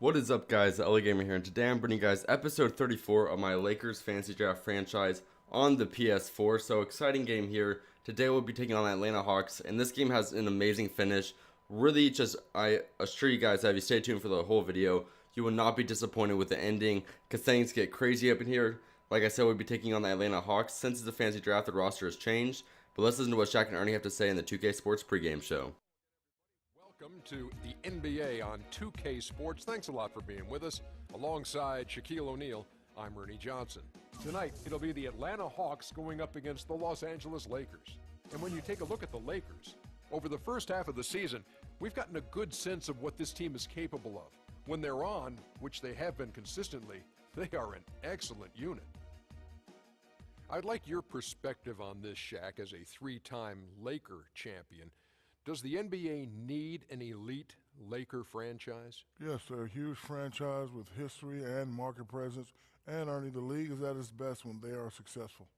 What is up, guys? LA Gamer here, and today I'm bringing you guys episode 34 of my Lakers Fantasy Draft franchise on the PS4. So exciting game here. Today we'll be taking on the Atlanta Hawks, and this game has an amazing finish. Really, I assure you guys that if you stay tuned for the whole video, you will not be disappointed with the ending, because things get crazy up in here. Like I said, we'll be taking on the Atlanta Hawks. Since it's a fantasy draft, the roster has changed. But let's listen to what Shaq and Ernie have to say in the 2K Sports pregame show. Welcome to the NBA on 2K Sports. Thanks a lot for being with us. Alongside Shaquille O'Neal, I'm Ernie Johnson. Tonight, it'll be the Atlanta Hawks going up against the Los Angeles Lakers. And when you take a look at the Lakers, over the first half of the season, we've gotten a good sense of what this team is capable of. When they're on, which they have been consistently, they are an excellent unit. I'd like your perspective on this, Shaq, as a three-time Laker champion. Does the NBA need an elite Laker franchise? Yes, they're a huge franchise with history and market presence, and Ernie, the league is at its best when they are successful.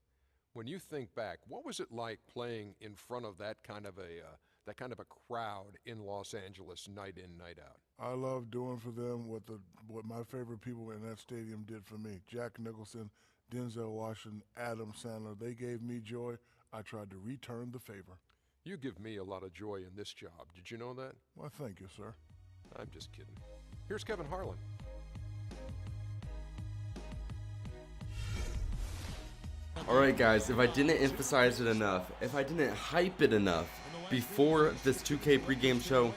When you think back, what was it like playing in front of that kind of a crowd in Los Angeles, night in, night out? I love doing for them what my favorite people in that stadium did for me. Jack Nicholson, Denzel Washington, Adam Sandler. They gave me joy. I tried to return the favor. You give me a lot of joy in this job. Did you know that? Well, thank you, sir. I'm just kidding. Here's Kevin Harlan. Alright guys, if I didn't emphasize it enough, if I didn't hype it enough before this 2K pregame show,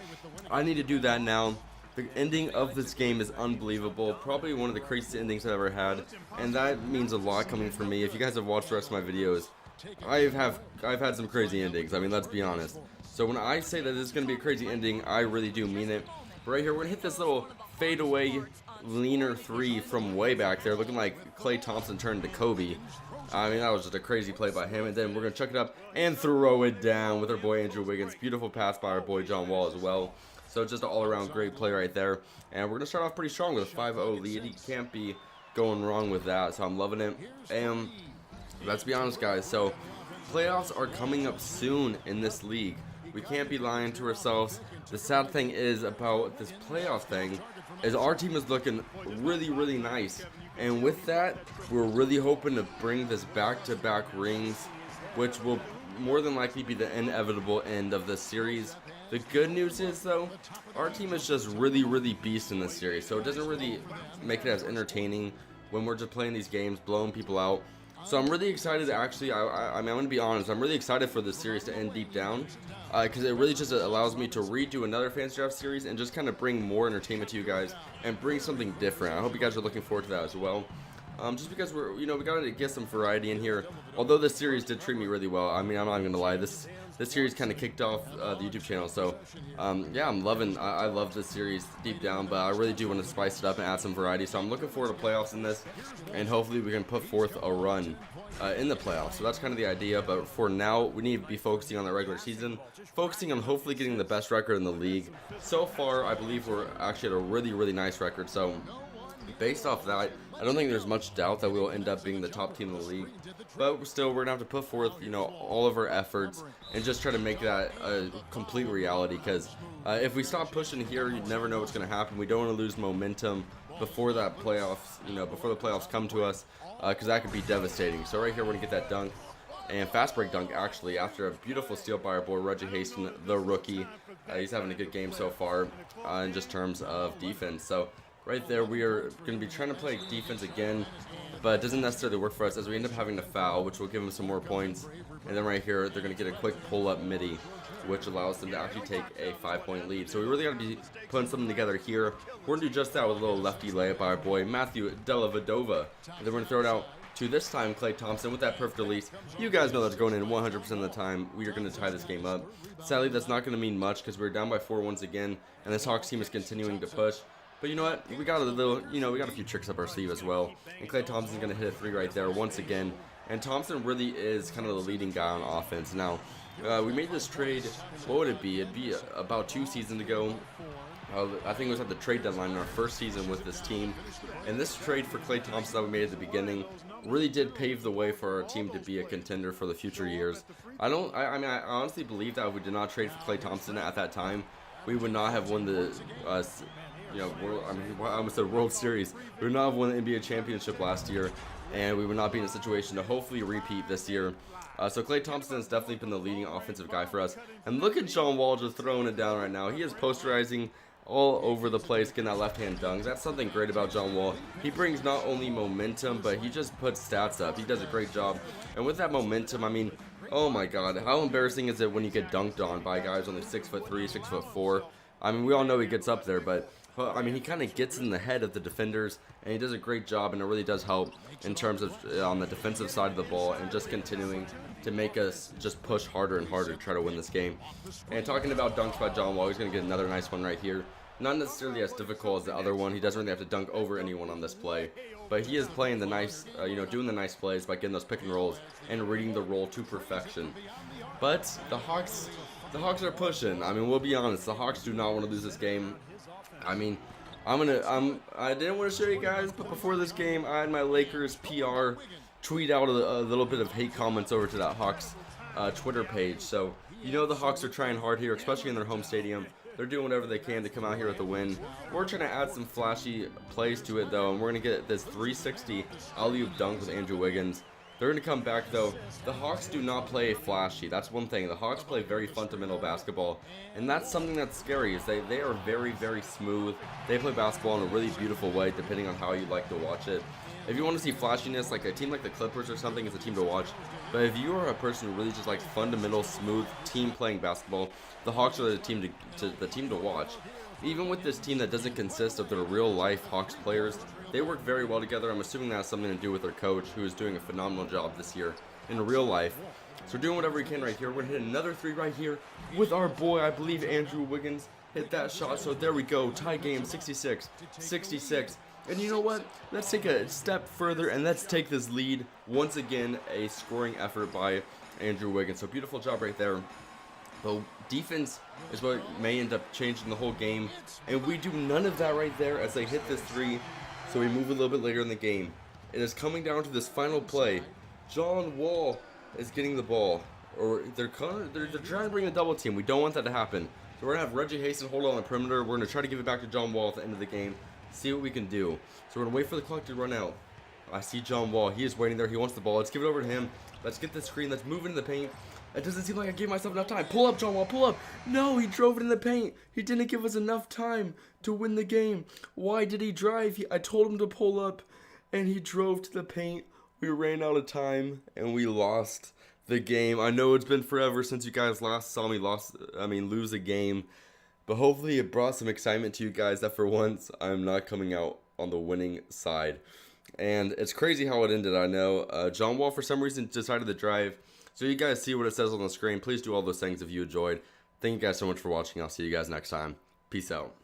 I need to do that now. The ending of this game is unbelievable, probably one of the craziest endings I've ever had, and that means a lot coming from me. If you guys have watched the rest of my videos, I've had some crazy endings. I mean, let's be honest. So when I say that this is going to be a crazy ending, I really do mean it. But right here, we're going to hit this little fadeaway leaner three from way back there, looking like Klay Thompson turned to Kobe. I mean, that was just a crazy play by him. And then we're going to chuck it up and throw it down with our boy Andrew Wiggins. Beautiful pass by our boy John Wall as well. So just an all-around great play right there. And we're going to start off pretty strong with a 5-0 lead. You can't be going wrong with that. So I'm loving it. And let's be honest, guys. So playoffs are coming up soon in this league. We can't be lying to ourselves. The sad thing is about this playoff thing is our team is looking really, really nice. And with that, we're really hoping to bring this back-to-back rings, which will more than likely be the inevitable end of this series. The good news is, though, our team is just really, really beast in this series. So it doesn't really make it as entertaining when we're just playing these games, blowing people out. So I'm really excited, actually. I mean, I'm going to be honest. I'm really excited for this series to end deep down, because it really just allows me to redo another Fantasy Draft series and just kind of bring more entertainment to you guys and bring something different. I hope you guys are looking forward to that as well. Just because we got to get some variety in here. Although this series did treat me really well. I mean, I'm not going to lie. This series kind of kicked off the YouTube channel. So, yeah, I love this series deep down, but I really do want to spice it up and add some variety. So I'm looking forward to playoffs in this, and hopefully we can put forth a run in the playoffs. So that's kind of the idea, but for now, we need to be focusing on the regular season, focusing on hopefully getting the best record in the league. So far, I believe we're actually at a really, really nice record. So based off that, I don't think there's much doubt that we'll end up being the top team in the league. But still, we're going to have to put forth, all of our efforts and just try to make that a complete reality. Because if we stop pushing here, you never know what's going to happen. We don't want to lose momentum before that playoffs, before the playoffs come to us, because that could be devastating. So right here, we're going to get that dunk. And fast break dunk, actually, after a beautiful steal by our boy Reggie Hastings, the rookie. He's having a good game so far in just terms of defense. So right there, we are going to be trying to play defense again, but it doesn't necessarily work for us as we end up having to foul, which will give them some more points. And then right here, they're going to get a quick pull-up midi, which allows them to actually take a 5-point lead. So we really got to be putting something together here. We're going to do just that with a little lefty layup by our boy Matthew Dellavedova. And then we're going to throw it out to this time Klay Thompson with that perfect release. You guys know that's going in 100% of the time. We are going to tie this game up. Sadly, that's not going to mean much because we're down by 4 once again, and this Hawks team is continuing to push. But you know what? We got a little, we got a few tricks up our sleeve as well. And Klay Thompson's going to hit a three right there once again. And Thompson really is kind of the leading guy on offense. Now, we made this trade, what would it be? It'd be about 2 seasons ago. I think it was at the trade deadline in our first season with this team. And this trade for Klay Thompson that we made at the beginning really did pave the way for our team to be a contender for the future years. I honestly believe that if we did not trade for Klay Thompson at that time, we would not have won the I almost said World Series. We would not have won the NBA championship last year, and we would not be in a situation to hopefully repeat this year. So Klay Thompson has definitely been the leading offensive guy for us. And look at John Wall just throwing it down right now. He is posterizing all over the place, getting that left-hand dunk. That's something great about John Wall. He brings not only momentum, but he just puts stats up. He does a great job. And with that momentum, I mean, oh my God, how embarrassing is it when you get dunked on by guys only 6'3", 6'4"? I mean, we all know he gets up there, but I mean, he kind of gets in the head of the defenders, and he does a great job, and it really does help in terms of on the defensive side of the ball and just continuing to make us just push harder and harder to try to win this game. And talking about dunks by John Wall, he's going to get another nice one right here. Not necessarily as difficult as the other one. He doesn't really have to dunk over anyone on this play, but he is playing the nice, doing the nice plays by getting those pick and rolls and reading the roll to perfection. But the Hawks are pushing. I mean, we'll be honest. The Hawks do not want to lose this game. I mean, I didn't want to show you guys, but before this game, I had my Lakers PR tweet out a little bit of hate comments over to that Hawks Twitter page. So, the Hawks are trying hard here, especially in their home stadium. They're doing whatever they can to come out here with a win. We're trying to add some flashy plays to it, though, and we're going to get this 360 alley-oop dunk with Andrew Wiggins. They're going to come back, though. The Hawks do not play flashy. That's one thing. The Hawks play very fundamental basketball, and that's something that's scary. Is they are very, very smooth. They play basketball in a really beautiful way, depending on how you like to watch it. If you want to see flashiness, like a team like the Clippers or something is a team to watch. But if you are a person who really just likes fundamental, smooth team playing basketball, the Hawks are the team to watch. Even with this team that doesn't consist of their real life Hawks players, they work very well together. I'm assuming that has something to do with their coach, who is doing a phenomenal job this year in real life. So we're doing whatever we can right here. We're going to hit another three right here with our boy, I believe Andrew Wiggins, hit that shot. So there we go. Tie game, 66-66. And you know what? Let's take a step further and let's take this lead. Once again, a scoring effort by Andrew Wiggins. So beautiful job right there. But defense is what may end up changing the whole game. And we do none of that right there as they hit this three. So we move a little bit later in the game. It is coming down to this final play. John Wall is getting the ball. Or they're trying to bring a double team. We don't want that to happen. So we're going to have Reggie Haston hold on the perimeter. We're going to try to give it back to John Wall at the end of the game. See what we can do. So we're going to wait for the clock to run out. I see John Wall. He is waiting there. He wants the ball. Let's give it over to him. Let's get the screen. Let's move into the paint. It doesn't seem like I gave myself enough time. Pull up, John Wall. Pull up. No, he drove it in the paint. He didn't give us enough time to win the game. Why did he drive? I told him to pull up, and he drove to the paint. We ran out of time, and we lost the game. I know it's been forever since you guys last saw me lose a game. But hopefully it brought some excitement to you guys that for once I'm not coming out on the winning side. And it's crazy how it ended, I know. John Wall for some reason decided to drive. So you guys see what it says on the screen. Please do all those things if you enjoyed. Thank you guys so much for watching. I'll see you guys next time. Peace out.